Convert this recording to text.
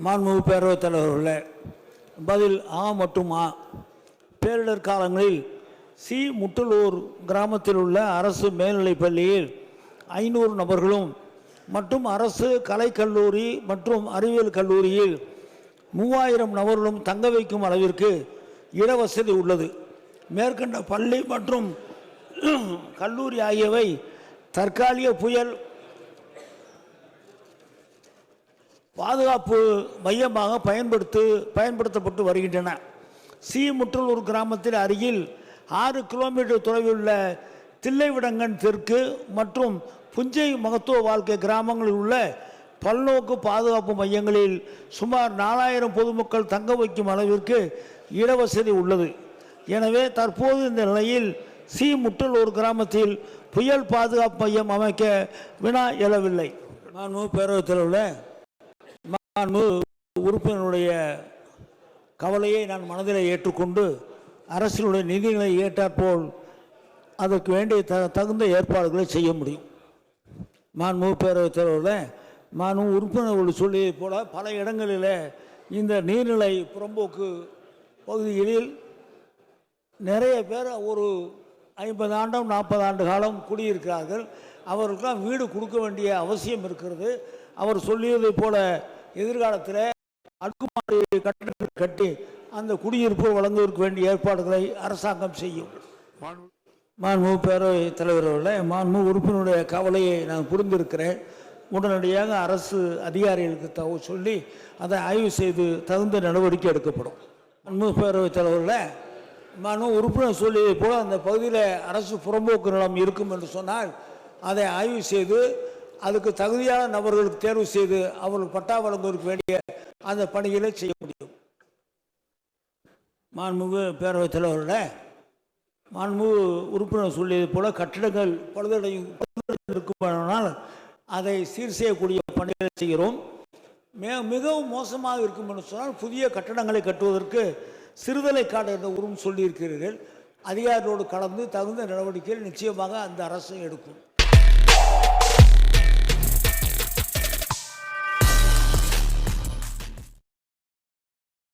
மாண்புமிகு பேரவைத் தலைவர்களே, பதில் ஆ மற்றும் ஆ. பேரிடர் காலங்களில் சி. முட்டலூர் கிராமத்தில் உள்ள அரசு மேல்நிலைப் பள்ளியில் 500 நபர்களும் மற்றும் அரசு கலைக்கல்லூரி மற்றும் அறிவியல் கல்லூரியில் 3000 நபர்களும் தங்க வைக்கும் அளவிற்கு இடவசதி உள்ளது. மேற்கண்ட பள்ளி மற்றும் கல்லூரி ஆகியவை தற்காலிக புயல் பாதுகாப்பு மையமாக பயன்படுத்தப்பட்டு வருகின்றன. சி. முட்டலூர் கிராமத்தில் அருகில் 6 கிலோமீட்டர் தொலைவில் உள்ள தில்லைவிடங்கன் தெற்கு மற்றும் புஞ்சை மகத்துவ வாழ்க்கை கிராமங்களில் உள்ள பல்நோக்கு பாதுகாப்பு மையங்களில் சுமார் 4000 பொதுமக்கள் தங்க வைக்கும் அளவிற்கு இடவசதி உள்ளது. எனவே தற்போது இந்த நிலையில் சி. முட்டலூர் கிராமத்தில் புயல் பாதுகாப்பு மையம் அமைக்க வினா எழவில்லை. மாண்புமிகு பேரவைத் தலைவர்களே, உறுப்பினருடைய கவலையை நான் மனதில் ஏற்றுக்கொண்டு அரசினுடைய நிதிகளை ஏற்றாற்போல் அதற்கு வேண்டிய தகுந்த ஏற்பாடுகளை செய்ய முடியும். மாண்புமிகு பேரவைத் தலைவர்களே, மாண்புமிகு உறுப்பினர்கள் சொல்லியது போல பல இடங்களில் இந்த நீர்நிலை புறம்போக்கு பகுதிகளில் நிறைய பேர் ஒரு 50 ஆண்டும் 40 ஆண்டு காலம் குடியிருக்கிறார்கள். அவர்களுக்கெல்லாம் வீடு கொடுக்க வேண்டிய அவசியம் இருக்கிறது. அவர் சொல்லியதை போல எதிர்காலத்தில் அடுக்குமாடி கட்டடங்கள் கட்டி அந்த குடியிருப்பு வழங்குவதற்கு வேண்டிய ஏற்பாடுகளை அரசாங்கம் செய்யும். மாண்புமிகு பேரவைத் தலைவர்களே, மாண்புமிகு உறுப்பினருடைய கவலையை நான் புரிந்திருக்கிறேன். உடனடியாக அரசு அதிகாரிகளுக்கு தகவல் சொல்லி அதை ஆய்வு செய்து தகுந்த நடவடிக்கை எடுக்கப்படும். மாண்புமிகு பேரவைத் தலைவர்களே, மாண்புமிகு உறுப்பினர் சொல்லியதை போல அந்த பகுதியில் அரசு புறம்போக்கு நிலம் இருக்கும் என்று சொன்னால் அதை ஆய்வு செய்து அதுக்கு தகுதியான நபர்களுக்கு தேர்வு செய்து அவர்கள் பட்டா வழங்குவதற்கு வேண்டிய அந்த பணிகளை செய்ய முடியும். மாண்புமிகு பேரவைத் தலைவர்களே, மாண்புமிகு உறுப்பினர் சொல்லியது போல கட்டிடங்கள் இருக்குமானால் அதை சீர் செய்யக்கூடிய பணிகளை செய்கிறோம். மிகவும் மோசமாக இருக்கும் என்று சொன்னால் புதிய கட்டடங்களை கட்டுவதற்கு சிறுதலை காடு என்ற உருவம் சொல்லியிருக்கிறீர்கள். அதிகாரிகளோடு கலந்து தகுந்த நடவடிக்கைகள் நிச்சயமாக அந்த அரசு எடுக்கும்.